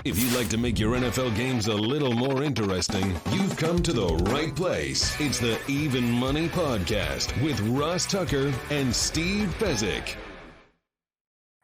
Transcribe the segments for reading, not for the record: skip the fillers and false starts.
If you'd like to make your NFL games a little more interesting, you've come to the right place. It's the Even Money Podcast with Ross Tucker and Steve Fezzik.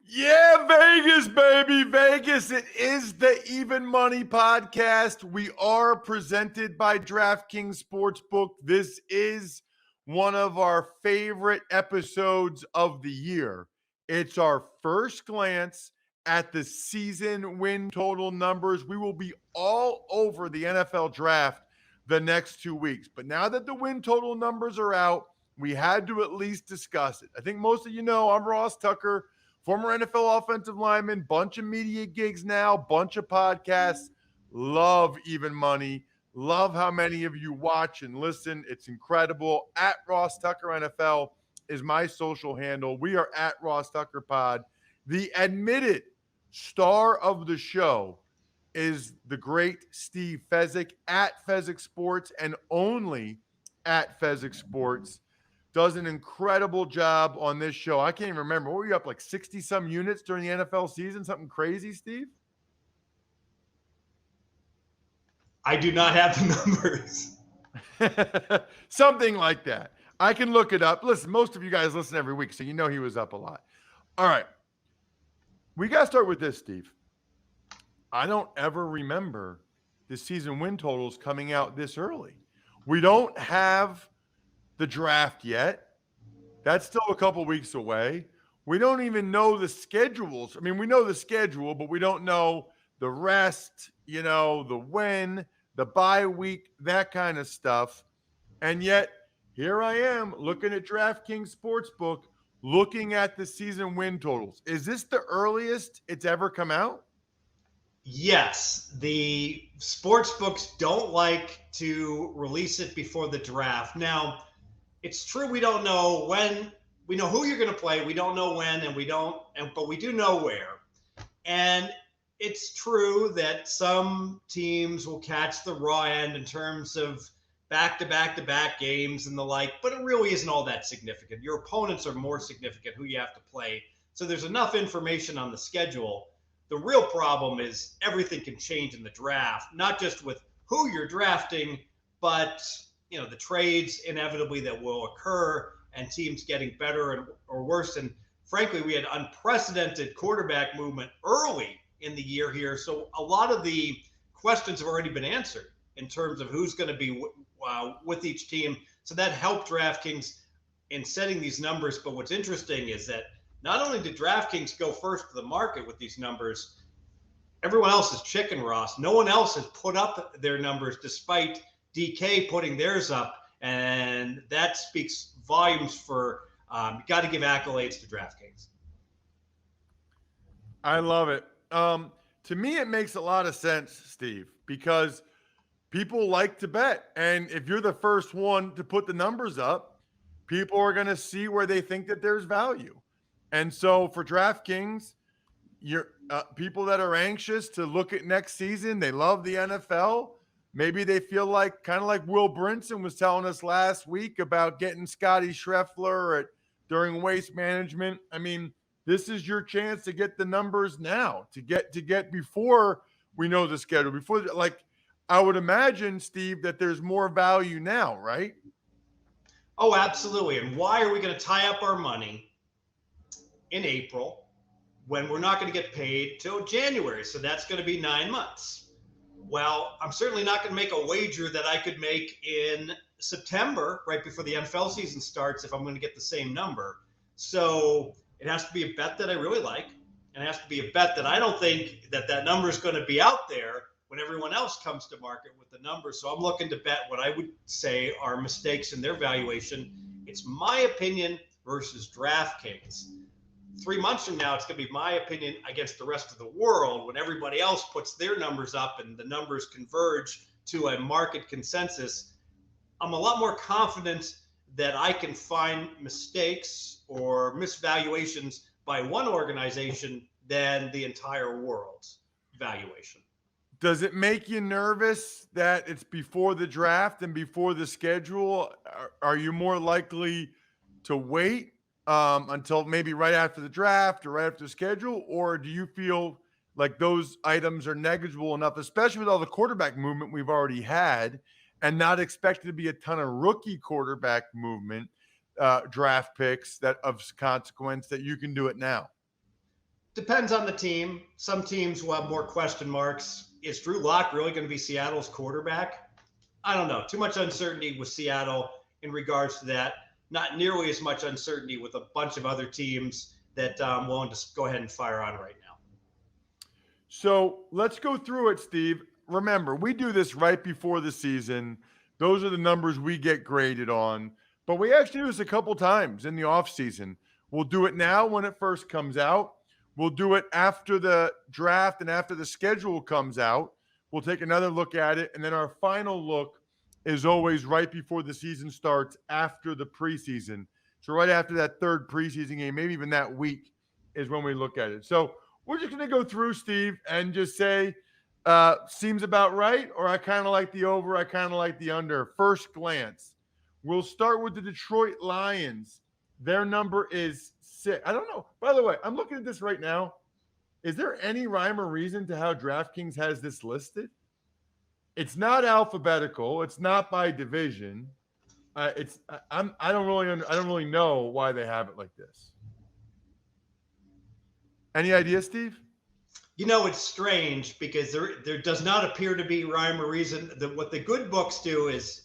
Yeah, Vegas, baby, Vegas. It is the Even Money Podcast. We are presented by DraftKings Sportsbook. This is one of our favorite episodes of the year. It's our first glance at the season win total numbers. We will be all over the NFL draft the next 2 weeks. But now that the win total numbers are out, we had to at least discuss it. I think most of you know I'm Ross Tucker, former NFL offensive lineman, bunch of media gigs now, bunch of podcasts. Love Even Money. Love how many of you watch and listen. It's incredible. At Ross Tucker NFL is my social handle. We are at Ross Tucker Pod. The admitted star of the show is the great Steve Fezzik at Fezzik Sports and only at Fezzik Sports. Does an incredible job on this show. I can't even remember. What were you up, like 60-some units during the NFL season? Something crazy, Steve? I do not have the numbers. Something like that. I can look it up. Listen, most of you guys listen every week, so you know he was up a lot. All right. We got to start with this, Steve. I don't ever remember the season win totals coming out this early. We don't have the draft yet. That's still a couple weeks away. We don't even know the schedules. I mean, we know the schedule, but we don't know the rest, the when, the bye week, that kind of stuff. And yet, here I am looking at DraftKings Sportsbook, looking at the season win totals. Is this the earliest it's ever come out? Yes. The sports books don't like to release it before the draft. Now, it's true we don't know when. We know who you're going to play. We don't know when, but we do know where. And it's true that some teams will catch the raw end in terms of back-to-back-to-back games and the like, but it really isn't all that significant. Your opponents are more significant, who you have to play. So there's enough information on the schedule. The real problem is everything can change in the draft, not just with who you're drafting, but the trades inevitably that will occur and teams getting better or worse. And frankly, we had unprecedented quarterback movement early in the year here. So a lot of the questions have already been answered in terms of who's going to be with each team. So that helped DraftKings in setting these numbers. But what's interesting is that not only did DraftKings go first to the market with these numbers, everyone else is chicken, Ross. No one else has put up their numbers despite DK putting theirs up. And that speaks volumes for you got to give accolades to DraftKings. I love it. To me, it makes a lot of sense, Steve, because people like to bet. And if you're the first one to put the numbers up, people are going to see where they think that there's value. And so for DraftKings, you're people that are anxious to look at next season, they love the NFL. Maybe they feel like, kind of like Will Brinson was telling us last week about getting Scotty Scheffler during Waste Management. I mean, this is your chance to get the numbers now, to get before we know the schedule. Before, I would imagine, Steve, that there's more value now, right? Oh, absolutely. And why are we going to tie up our money in April when we're not going to get paid till January? So that's going to be 9 months. Well, I'm certainly not going to make a wager that I could make in September, right before the NFL season starts, if I'm going to get the same number. So it has to be a bet that I really like, and it has to be a bet that I don't think that number is going to be out there when everyone else comes to market with the numbers. So I'm looking to bet what I would say are mistakes in their valuation. It's my opinion versus DraftKings. 3 months from now, it's going to be my opinion against the rest of the world when everybody else puts their numbers up and the numbers converge to a market consensus. I'm a lot more confident that I can find mistakes or misvaluations by one organization than the entire world's valuation. Does it make you nervous that it's before the draft and before the schedule? Are you more likely to wait until maybe right after the draft or right after the schedule? Or do you feel like those items are negligible enough, especially with all the quarterback movement we've already had and not expected to be a ton of rookie quarterback movement, draft picks that of consequence, that you can do it now. Depends on the team. Some teams will have more question marks. Is Drew Lock really going to be Seattle's quarterback? I don't know. Too much uncertainty with Seattle in regards to that. Not nearly as much uncertainty with a bunch of other teams that I'm willing to go ahead and fire on right now. So let's go through it, Steve. Remember, we do this right before the season. Those are the numbers we get graded on. But we actually do this a couple times in the offseason. We'll do it now when it first comes out. We'll do it after the draft and after the schedule comes out. We'll take another look at it. And then our final look is always right before the season starts, after the preseason. So right after that third preseason game, maybe even that week, is when we look at it. So we're just going to go through, Steve, and just say, seems about right, or I kind of like the over, I kind of like the under. First glance, we'll start with the Detroit Lions. Their number is 6. I don't know. By the way, I'm looking at this right now. Is there any rhyme or reason to how DraftKings has this listed? It's not alphabetical. It's not by division. I don't really know why they have it like this. Any idea, Steve? You know, it's strange because there does not appear to be rhyme or reason. What the good books do is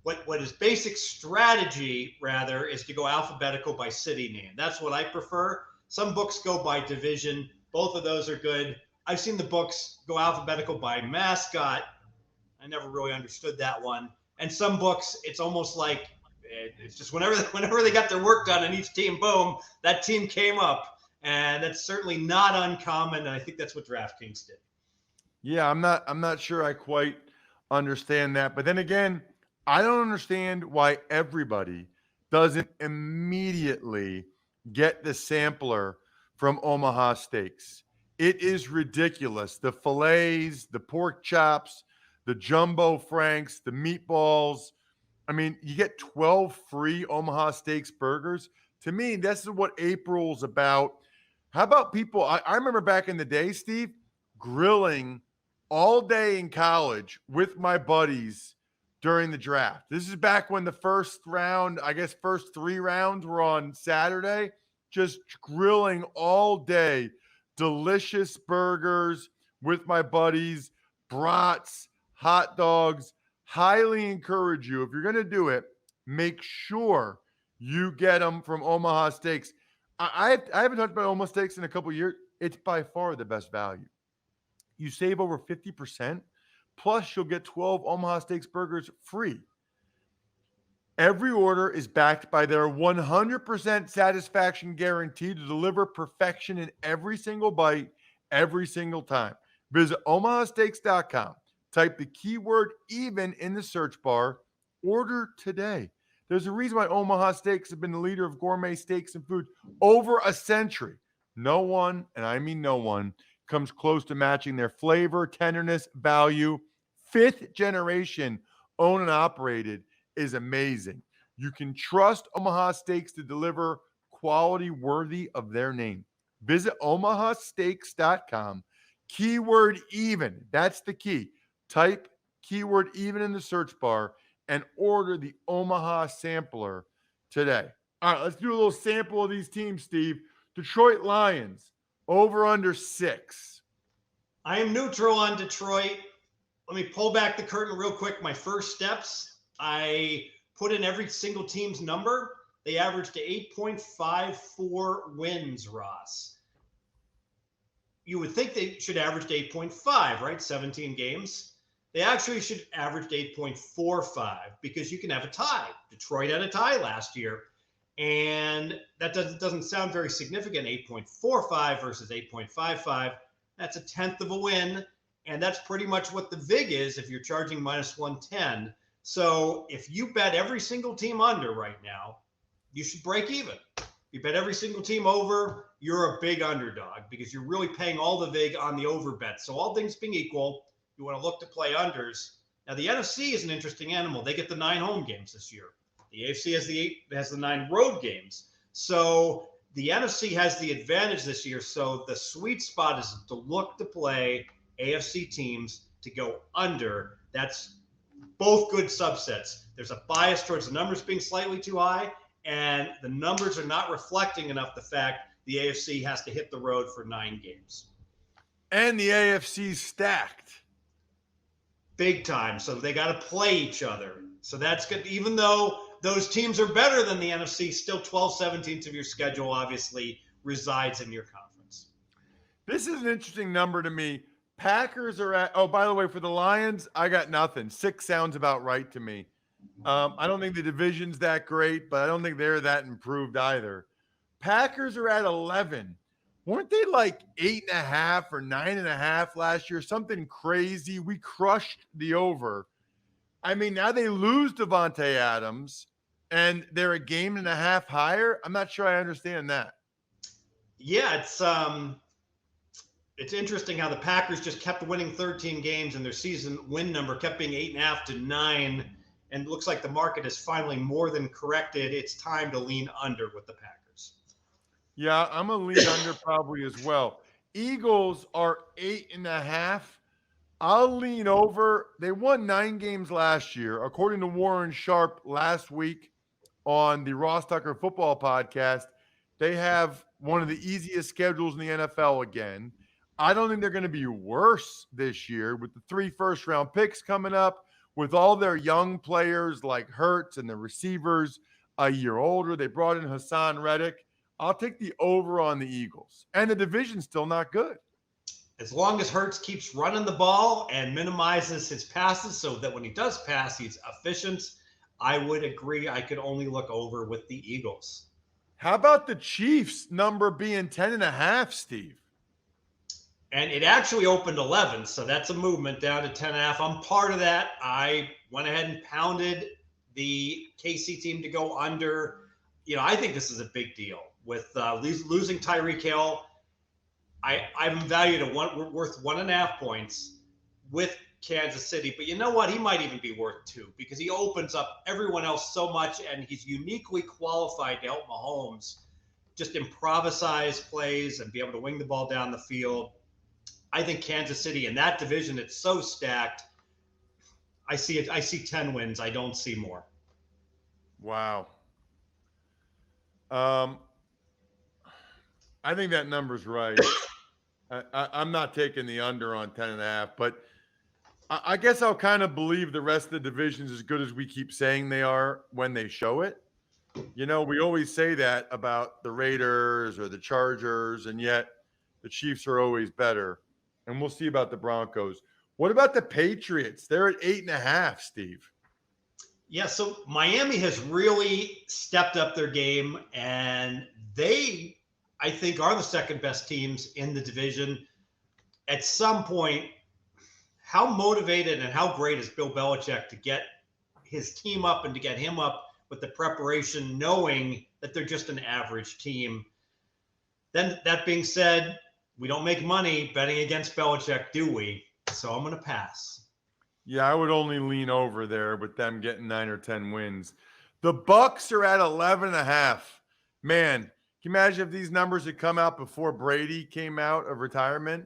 what is basic strategy rather is to go alphabetical by city name. That's what I prefer. Some books go by division. Both of those are good. I've seen the books go alphabetical by mascot. I never really understood that one. And some books, it's almost like it's just whenever they got their work done in each team, boom, that team came up. And that's certainly not uncommon. And I think that's what DraftKings did. Yeah, I'm not sure I quite understand that. But then again, I don't understand why everybody doesn't immediately get the sampler from Omaha Steaks. It is ridiculous. The fillets, the pork chops, the jumbo franks, the meatballs. I mean, you get 12 free Omaha Steaks burgers. To me, this is what April's about. How about people? I remember back in the day, Steve, grilling all day in college with my buddies during the draft. This is back when the first round, I guess first 3 rounds were on Saturday, just grilling all day. Delicious burgers with my buddies, brats, hot dogs. Highly encourage you, if you're going to do it, make sure you get them from Omaha Steaks. I haven't talked about Omaha Steaks in a couple of years. It's by far the best value. You save over 50%, plus you'll get 12 Omaha Steaks burgers free. Every order is backed by their 100% satisfaction guarantee to deliver perfection in every single bite, every single time. Visit omahasteaks.com. Type the keyword even in the search bar. Order today. There's a reason why Omaha Steaks have been the leader of gourmet steaks and food over a century. No one, and I mean no one, comes close to matching their flavor, tenderness, value. 5th generation owned and operated is amazing. You can trust Omaha Steaks to deliver quality worthy of their name. Visit omahasteaks.com. Keyword even. That's the key. Type keyword even in the search bar and order the Omaha sampler today. All right, let's do a little sample of these teams, Steve. Detroit Lions, over under 6. I am neutral on Detroit. Let me pull back the curtain real quick. My first steps, I put in every single team's number. They averaged to 8.54 wins, Ross. You would think they should average to 8.5, right? 17 games. They actually should average to 8.45 because you can have a tie. Detroit had a tie last year, and that doesn't sound very significant. 8.45 versus 8.55. That's a tenth of a win, and that's pretty much what the VIG is if you're charging minus 110. So if you bet every single team under right now, you should break even. You bet every single team over, you're a big underdog because you're really paying all the VIG on the over bet. So all things being equal, you want to look to play unders. Now the NFC is an interesting animal. They get the 9 home games this year. The AFC has the 9 road games. So the NFC has the advantage this year. So the sweet spot is to look to play AFC teams to go under. That's both good subsets. There's a bias towards the numbers being slightly too high, and the numbers are not reflecting enough the fact the AFC has to hit the road for 9 games. And the AFC's stacked. Big time. So they got to play each other. So that's good. Even though those teams are better than the NFC, still 12/17 of your schedule obviously resides in your conference. This is an interesting number to me. Packers are at, oh, by the way, for the Lions, I got nothing. 6 sounds about right to me. I don't think the division's that great, but I don't think they're that improved either. Packers are at 11. Weren't they like 8.5 or 9.5 last year? Something crazy. We crushed the over. I mean, now they lose Devontae Adams, and they're a game and a half higher. I'm not sure I understand that. Yeah, it's interesting how the Packers just kept winning 13 games, and their season win number kept being 8.5 to 9. And it looks like the market has finally more than corrected. It's time to lean under with the Packers. Yeah, I'm a lean under probably as well. Eagles are 8.5. I'll lean over. They won 9 games last year. According to Warren Sharp last week on the Ross Tucker Football Podcast, they have one of the easiest schedules in the NFL again. I don't think they're going to be worse this year with the 3 first-round picks coming up, with all their young players like Hurts and the receivers a year older. They brought in Hassan Reddick. I'll take the over on the Eagles. And the division's still not good. As long as Hurts keeps running the ball and minimizes his passes so that when he does pass, he's efficient, I would agree. I could only look over with the Eagles. How about the Chiefs number being 10.5, Steve? And it actually opened 11, so that's a movement down to 10.5. I'm part of that. I went ahead and pounded the KC team to go under. I think this is a big deal. With losing Tyreek Hill, I'm valued at worth 1.5 points with Kansas City. But you know what? He might even be worth 2 because he opens up everyone else so much, and he's uniquely qualified to help Mahomes just improvise plays and be able to wing the ball down the field. I think Kansas City in that division, it's so stacked. I see 10 wins. I don't see more. Wow. I think that number's right. I'm not taking the under on 10.5, but I guess I'll kind of believe the rest of the division's as good as we keep saying they are when they show it. We always say that about the Raiders or the Chargers, and yet the Chiefs are always better. And we'll see about the Broncos. What about the Patriots? They're at 8.5, Steve. Yeah, so Miami has really stepped up their game, and they, I think, are the second best teams in the division. At some point, how motivated and how great is Bill Belichick to get his team up and to get him up with the preparation, knowing that they're just an average team? Then that being said, we don't make money betting against Belichick, do we? So I'm going to pass. Yeah, I would only lean over there with them getting 9 or 10 wins. The Bucs are at 11.5. Man, can you imagine if these numbers had come out before Brady came out of retirement?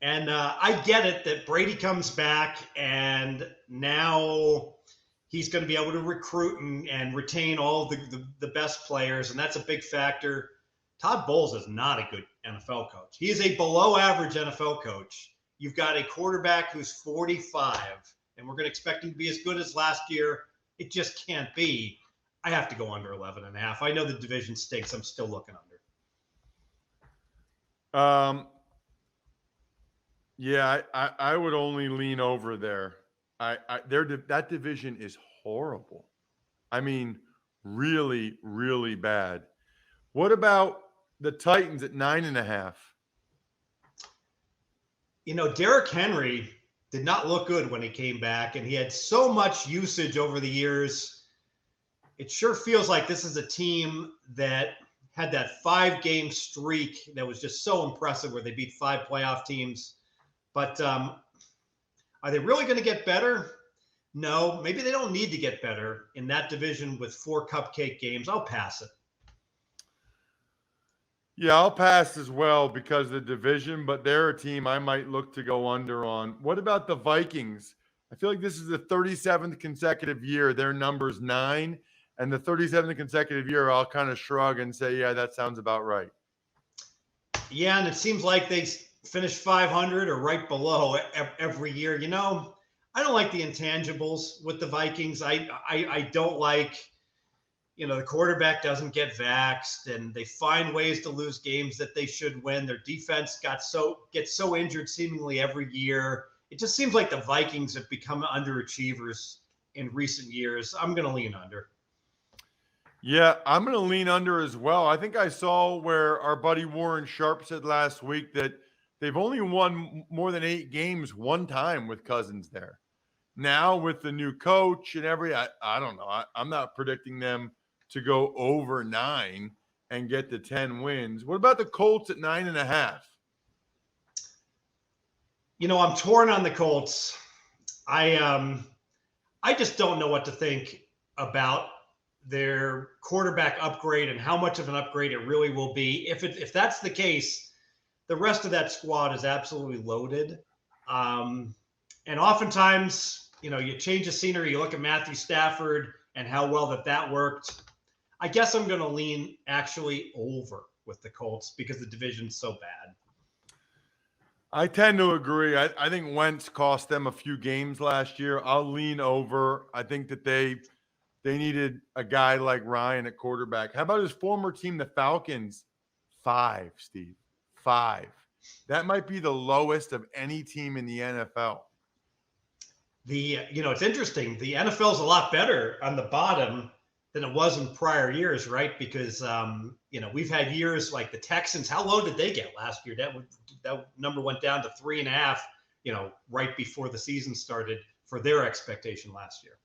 And I get it that Brady comes back, and now he's going to be able to recruit and retain all the best players, and that's a big factor. Todd Bowles is not a good NFL coach. He is a below-average NFL coach. You've got a quarterback who's 45, and we're going to expect him to be as good as last year. It just can't be. I have to go under 11.5. I know the division stinks. I'm still looking under. Yeah, I would only lean over there. That division is horrible. I mean, really, really bad. What about the Titans at 9.5? Derrick Henry did not look good when he came back, and he had so much usage over the years. It sure feels like this is a team that had that 5-game streak that was just so impressive where they beat 5 playoff teams. But are they really going to get better? No, maybe they don't need to get better in that division with 4 cupcake games. I'll pass it. Yeah, I'll pass as well because of the division, but they're a team I might look to go under on. What about the Vikings? I feel like this is the 37th consecutive year. Their number's 9, and the 37th consecutive year, I'll kind of shrug and say, yeah, that sounds about right. Yeah, and it seems like they finish 500 or right below every year. I don't like the intangibles with the Vikings. I don't like, the quarterback doesn't get vaxxed, and they find ways to lose games that they should win. Their defense gets so injured seemingly every year. It just seems like the Vikings have become underachievers in recent years. I'm going to lean under. Yeah, I'm going to lean under as well. I think I saw where our buddy Warren Sharp said last week that they've only won more than 8 games one time with Cousins there. Now with the new coach and I don't know. I'm not predicting them to go over 9 and get to 10 wins. What about the Colts at 9.5? I'm torn on the Colts. I just don't know what to think about their quarterback upgrade and how much of an upgrade it really will be. If that's the case, the rest of that squad is absolutely loaded. And oftentimes, you change the scenery, you look at Matthew Stafford and how well that worked. I guess I'm going to lean actually over with the Colts because the division's so bad. I tend to agree. I think Wentz cost them a few games last year. I'll lean over. I think that they needed a guy like Ryan at quarterback. How about his former team, the Falcons? 5, Steve. 5. That might be the lowest of any team in the NFL. It's interesting. The NFL is a lot better on the bottom than it was in prior years, right? Because we've had years like the Texans. How low did they get last year? That number went down to 3.5. Right before the season started for their expectation last year.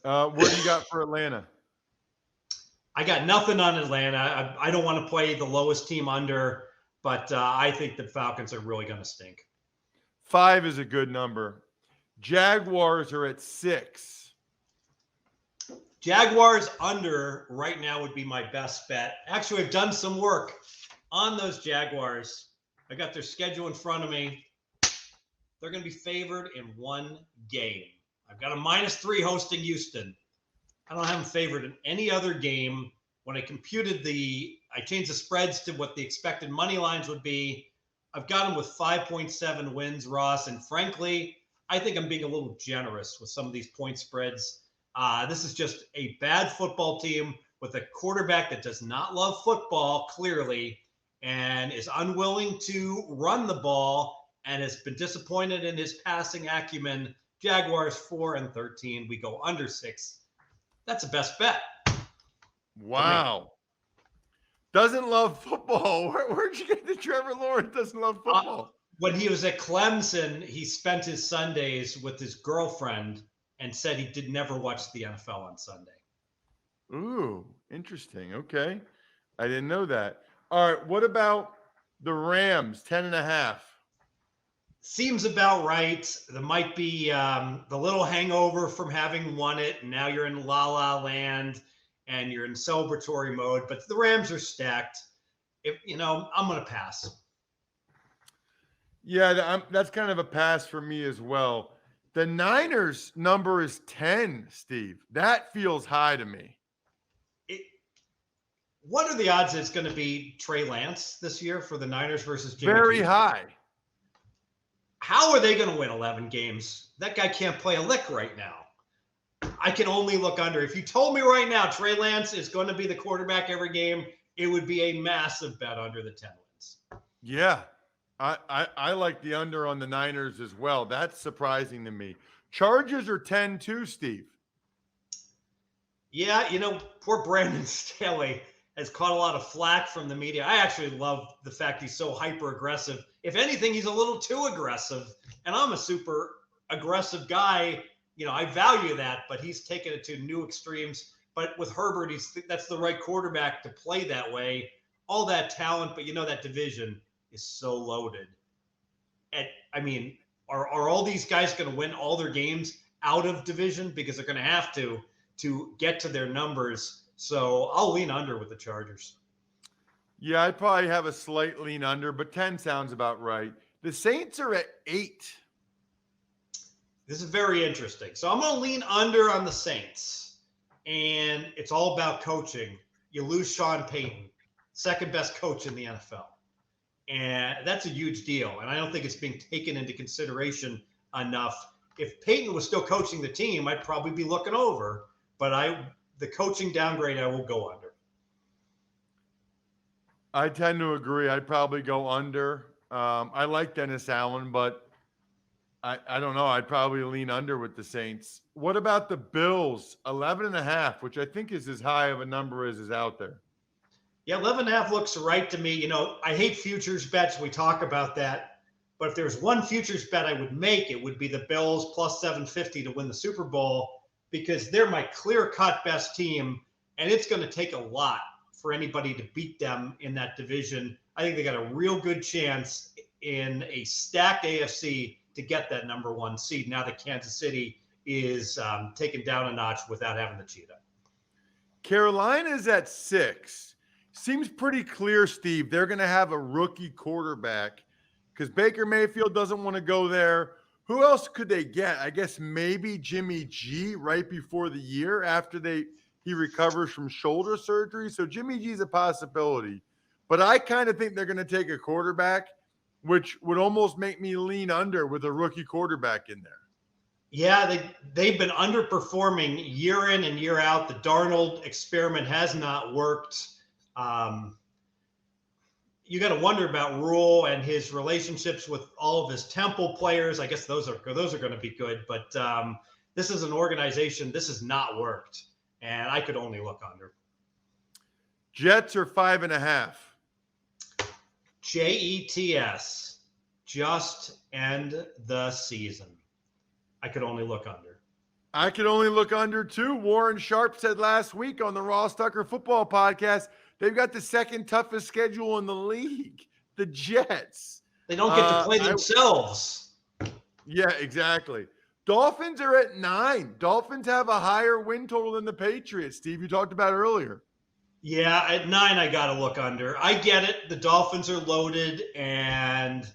What do you got for Atlanta? I got nothing on Atlanta. I don't want to play the lowest team under, but I think the Falcons are really going to stink. 5 is a good number. Jaguars are at 6. Jaguars under right now would be my best bet. Actually, I've done some work on those Jaguars. I got their schedule in front of me. They're going to be favored in 1 game. I've got a -3 hosting Houston. I don't have them favored in any other game. When I I changed the spreads to what the expected money lines would be. I've got them with 5.7 wins, Ross. And frankly, I think I'm being a little generous with some of these point spreads. This is just a bad football team with a quarterback that does not love football, clearly, and is unwilling to run the ball and has been disappointed in his passing acumen. Jaguars 4-13. We go under 6. That's a best bet. Wow. Doesn't love football. Where'd you get the Trevor Lawrence doesn't love football? When he was at Clemson, he spent his Sundays with his girlfriend and said he did never watch the NFL on Sunday. Ooh, interesting. Okay. I didn't know that. All right. What about the Rams, 10.5? Seems about right. There might be the little hangover from having won it, and now you're in la la land and you're in celebratory mode. But the Rams are stacked. I'm going to pass. Yeah, that's kind of a pass for me as well. The Niners number is 10, Steve. That feels high to me. What are the odds it's going to be Trey Lance this year for the Niners versus Jimmy Very G? high. How are they going to win 11 games? That guy can't play a lick right now. I can only look under. If you told me right now Trey Lance is going to be the quarterback every game, it would be a massive bet under the 10 wins. Yeah. I like the under on the Niners as well. That's surprising to me. Chargers are 10 too, Steve. Yeah, poor Brandon Staley has caught a lot of flack from the media. I actually love the fact he's so hyper aggressive. If anything, he's a little too aggressive. And I'm a super aggressive guy. I value that, but he's taken it to new extremes. But with Herbert, that's the right quarterback to play that way. All that talent, but that division is so loaded. Are all these guys going to win all their games out of division? Because they're going to have to get to their numbers. So I'll lean under with the Chargers. Yeah, I'd probably have a slight lean under, but 10 sounds about right. The Saints are at 8. This is very interesting. So I'm going to lean under on the Saints, and it's all about coaching. You lose Sean Payton, second best coach in the NFL. And that's a huge deal. And I don't think it's being taken into consideration enough. If Payton was still coaching the team, I'd probably be looking over. But the coaching downgrade, I will go under. I tend to agree. I'd probably go under. I like Dennis Allen, but I don't know. I'd probably lean under with the Saints. What about the Bills? 11.5, which I think is as high of a number as is out there. Yeah, 11.5 looks right to me. You know, I hate futures bets. We talk about that. But if there's one futures bet I would make, it would be the Bills plus 750 to win the Super Bowl, because they're my clear-cut best team, and it's going to take a lot for anybody to beat them in that division. I think they got a real good chance in a stacked AFC to get that number one seed now that Kansas City is taken down a notch without having the cheetah. Carolina's at 6. Seems pretty clear, Steve. They're going to have a rookie quarterback because Baker Mayfield doesn't want to go there. Who else could they get? I guess maybe Jimmy G right before the year after he recovers from shoulder surgery. So Jimmy G is a possibility. But I kind of think they're going to take a quarterback, which would almost make me lean under with a rookie quarterback in there. Yeah, they've been underperforming year in and year out. The Darnold experiment has not worked. You got to wonder about Rule and his relationships with all of his Temple players. I guess those are going to be good. But this is an organization. This has not worked, and I could only look under. Jets are 5.5. Jets, just end the season. I could only look under. I could only look under too. Warren Sharp said last week on the Ross Tucker Football Podcast, they've got the second toughest schedule in the league. The Jets. They don't get to play themselves. Yeah, exactly. Dolphins are at 9. Dolphins have a higher win total than the Patriots. Steve, you talked about earlier. Yeah, at 9, I got to look under. I get it. The Dolphins are loaded, and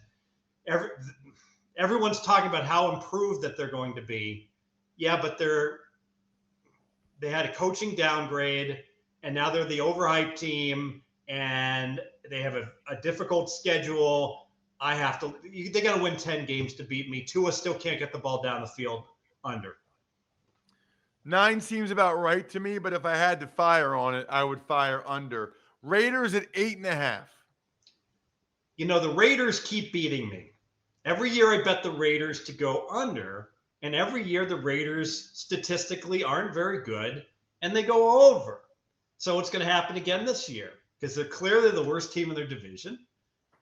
everyone's talking about how improved that they're going to be. Yeah, but they had a coaching downgrade, and now they're the overhyped team, and they have a difficult schedule. They got to win 10 games to beat me. Tua still can't get the ball down the field. Under. 9 seems about right to me, but if I had to fire on it, I would fire under. Raiders at 8.5. You know, the Raiders keep beating me. Every year I bet the Raiders to go under, and every year the Raiders statistically aren't very good, and they go over. So it's going to happen again this year because they're clearly the worst team in their division.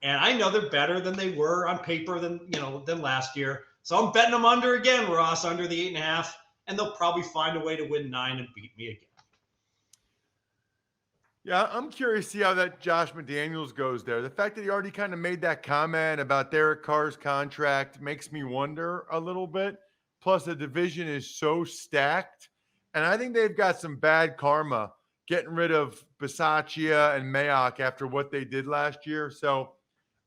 And I know they're better than they were on paper than last year. So I'm betting them under again, Ross, under the 8.5. And they'll probably find a way to win 9 and beat me again. Yeah, I'm curious to see how that Josh McDaniels goes there. The fact that he already kind of made that comment about Derek Carr's contract makes me wonder a little bit. Plus, the division is so stacked. And I think they've got some bad karma getting rid of Bisaccia and Mayock after what they did last year. So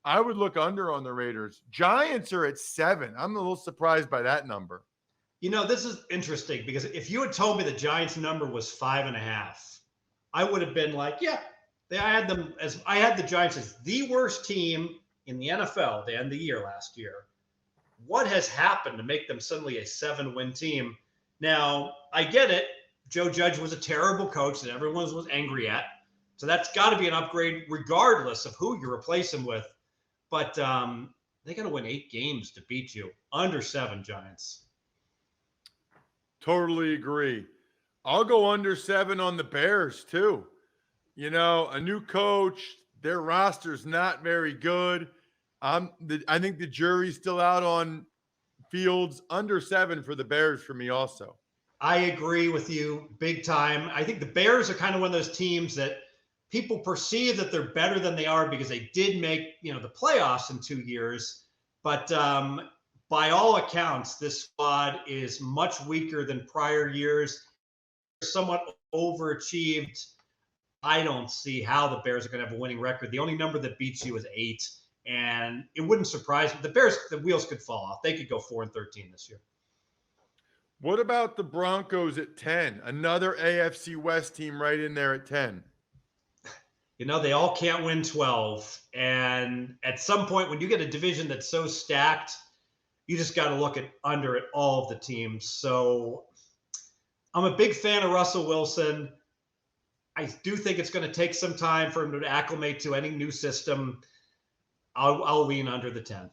I would look under on the Raiders. Giants are at 7. I'm a little surprised by that number. You know, this is interesting because if you had told me the Giants number was 5.5, I would have been like, yeah, I had the Giants as the worst team in the NFL to end the year last year. What has happened to make them suddenly a 7-win team? Now, I get it. Joe Judge was a terrible coach that everyone was angry at. So that's got to be an upgrade regardless of who you replace him with. But they got to win 8 games to beat you. Under 7, Giants. Totally agree. I'll go under 7 on the Bears too. You know, a new coach, their roster's not very good. I think the jury's still out on Fields. Under 7 for the Bears for me also. I agree with you big time. I think the Bears are kind of one of those teams that people perceive that they're better than they are because they did make, the playoffs in 2 years. But by all accounts, this squad is much weaker than prior years. Somewhat overachieved. I don't see how the Bears are going to have a winning record. The only number that beats you is 8, and it wouldn't surprise me. The Bears, the wheels could fall off. They could go 4-13 this year. What about the Broncos at 10? Another AFC West team right in there at 10. They all can't win 12. And at some point, when you get a division that's so stacked, you just got to look at under at all of the teams. So I'm a big fan of Russell Wilson. I do think it's going to take some time for him to acclimate to any new system. I'll lean under the 10.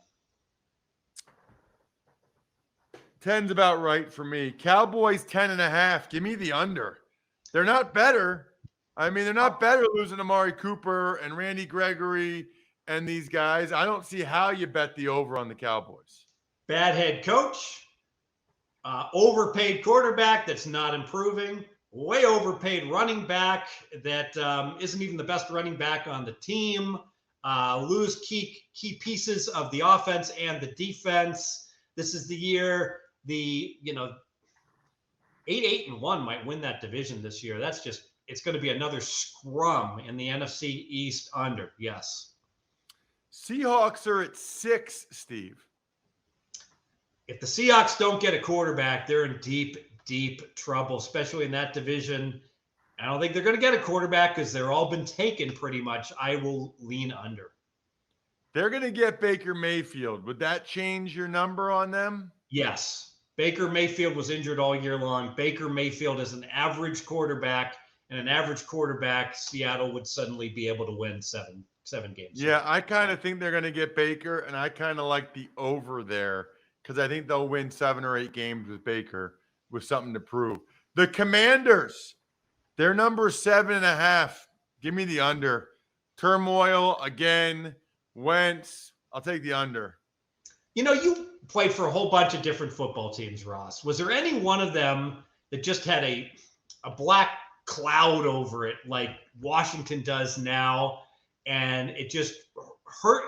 10's about right for me. Cowboys 10.5. Give me the under. They're not better. I mean, they're not better losing Amari Cooper and Randy Gregory and these guys. I don't see how you bet the over on the Cowboys. Bad head coach, overpaid quarterback that's not improving, way overpaid running back that isn't even the best running back on the team, lose key pieces of the offense and the defense. This is the year 8-1 might win that division this year. It's going to be another scrum in the NFC East under. Yes. Seahawks are at 6, Steve. If the Seahawks don't get a quarterback, they're in deep, deep trouble, especially in that division. I don't think they're going to get a quarterback because they're all been taken pretty much. I will lean under. They're going to get Baker Mayfield. Would that change your number on them? Yes. Baker Mayfield was injured all year long. Baker Mayfield is an average quarterback, and an average quarterback, Seattle would suddenly be able to win seven games. Yeah, I kind of think they're going to get Baker, and I kind of like the over there because I think they'll win 7 or 8 games with Baker with something to prove. The Commanders, their number is 7.5. Give me the under. Turmoil again. Wentz. I'll take the under. You played for a whole bunch of different football teams, Ross. Was there any one of them that just had a black cloud over it like Washington does now, and it just hurt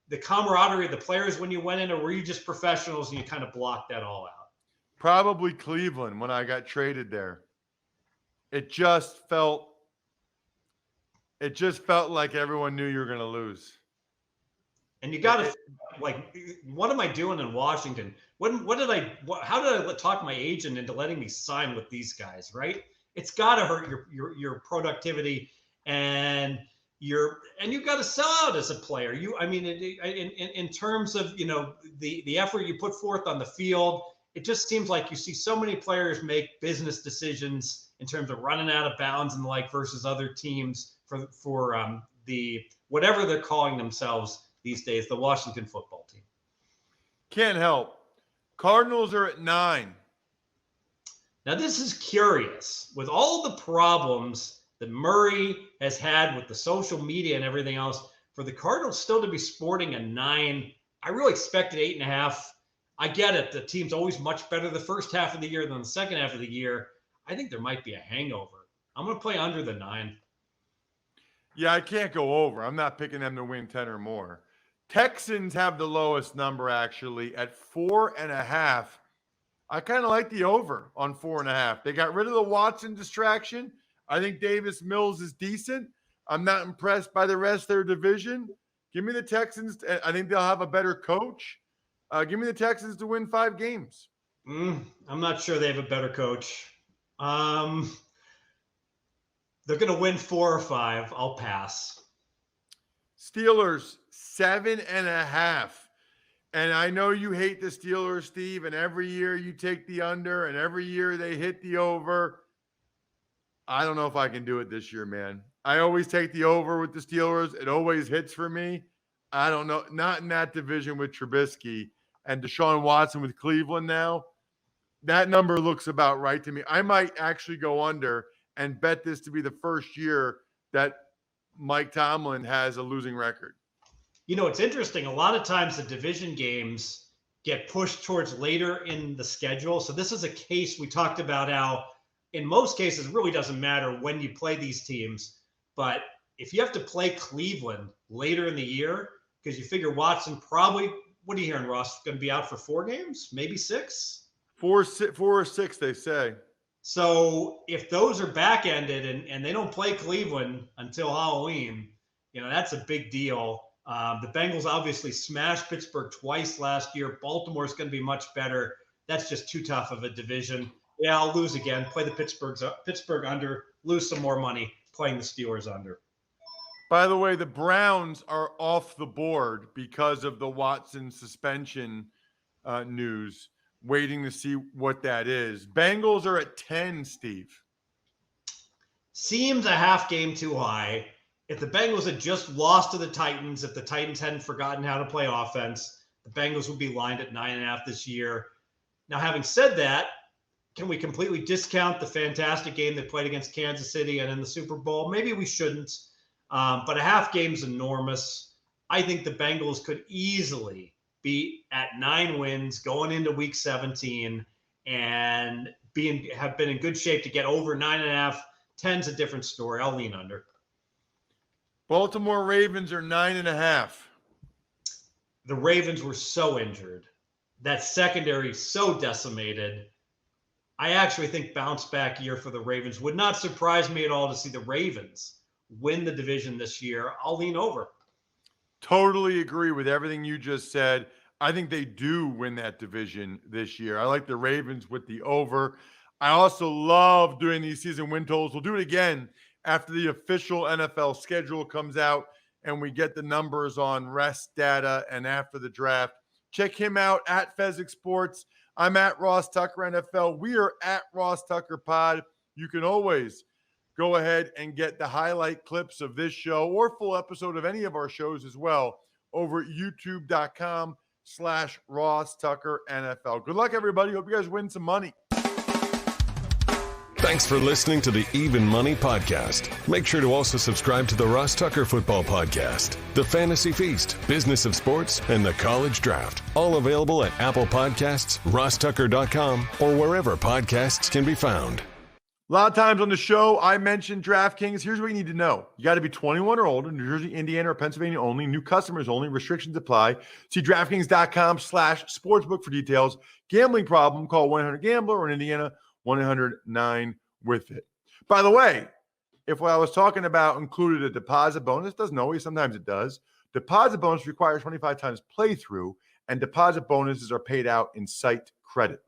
the camaraderie of the players when you went in, or were you just professionals and you kind of blocked that all out? Probably Cleveland when I got traded there. It just felt like everyone knew you were going to lose. And you got to, what am I doing in Washington? How did I talk my agent into letting me sign with these guys, right? It's got to hurt your productivity, and you got to sell out as a player. In terms of the effort you put forth on the field, it just seems like you see so many players make business decisions in terms of running out of bounds and the like versus other teams for the whatever they're calling themselves these days, the Washington football team. Can't help. Cardinals are at 9. Now, this is curious. With all the problems that Murray has had with the social media and everything else, for the Cardinals still to be sporting a 9, I really expected 8.5. I get it. The team's always much better the first half of the year than the second half of the year. I think there might be a hangover. I'm going to play under the 9. Yeah, I can't go over. I'm not picking them to win 10 or more. Texans have the lowest number, actually, at 4.5. I kind of like the over on 4.5. They got rid of the Watson distraction. I think Davis Mills is decent. I'm not impressed by the rest of their division. Give me the Texans. I think they'll have a better coach. Give me the Texans to win 5 games. I'm not sure they have a better coach. They're going to win 4 or 5. I'll pass. Steelers, 7.5. And I know you hate the Steelers, Steve, and every year you take the under, and every year they hit the over. I don't know if I can do it this year, man. I always take the over with the Steelers. It always hits for me. I don't know. Not in that division with Trubisky and Deshaun Watson with Cleveland now. That number looks about right to me. I might actually go under and bet this to be the first year that Mike Tomlin has a losing record. It's interesting. A lot of times the division games get pushed towards later in the schedule. So this is a case we talked about how in most cases it really doesn't matter when you play these teams. But if you have to play Cleveland later in the year, because you figure Watson probably, what are you hearing, Ross, going to be out for 4 games, maybe 6? 4 or 6, they say. So if those are back-ended and they don't play Cleveland until Halloween, that's a big deal. The Bengals obviously smashed Pittsburgh twice last year. Baltimore's going to be much better. That's just too tough of a division. Yeah, I'll lose again. Play the Pittsburgh under, lose some more money playing the Steelers under. By the way, the Browns are off the board because of the Watson suspension news. Waiting to see what that is. Bengals are at 10, Steve. Seems a half game too high. If the Bengals had just lost to the Titans, if the Titans hadn't forgotten how to play offense, the Bengals would be lined at 9.5 this year. Now, having said that, can we completely discount the fantastic game they played against Kansas City and in the Super Bowl? Maybe we shouldn't. But a half game's enormous. I think the Bengals could easily be at 9 wins going into week 17 and have been in good shape to get over 9.5. 10's a different story. I'll lean under. Baltimore Ravens are 9.5. The Ravens were so injured. That secondary so decimated. I actually think bounce back year for the Ravens. Would not surprise me at all to see the Ravens win the division this year. I'll lean over. Totally agree with everything you just said. I think they do win that division this year. I like the Ravens with the over. I also love doing these season win totals. We'll do it again after the official NFL schedule comes out and we get the numbers on rest data and after the draft. Check him out at Fezzik Sports. I'm at Ross Tucker NFL. We are at Ross Tucker Pod. You can always go ahead and get the highlight clips of this show or full episode of any of our shows as well over at youtube.com/Ross Tucker NFL. Good luck, everybody. Hope you guys win some money. Thanks for listening to the Even Money Podcast. Make sure to also subscribe to the Ross Tucker Football Podcast, the Fantasy Feast, Business of Sports, and the College Draft. All available at Apple Podcasts, rosstucker.com, or wherever podcasts can be found. A lot of times on the show, I mentioned DraftKings. Here's what you need to know. You got to be 21 or older, New Jersey, Indiana, or Pennsylvania only. New customers only. Restrictions apply. See DraftKings.com/sportsbook for details. Gambling problem, call 1-800-GAMBLER, or in Indiana, 1-800-9-WITH-IT. By the way, if what I was talking about included a deposit bonus, doesn't always, sometimes it does. Deposit bonus requires 25 times playthrough, and deposit bonuses are paid out in site credit.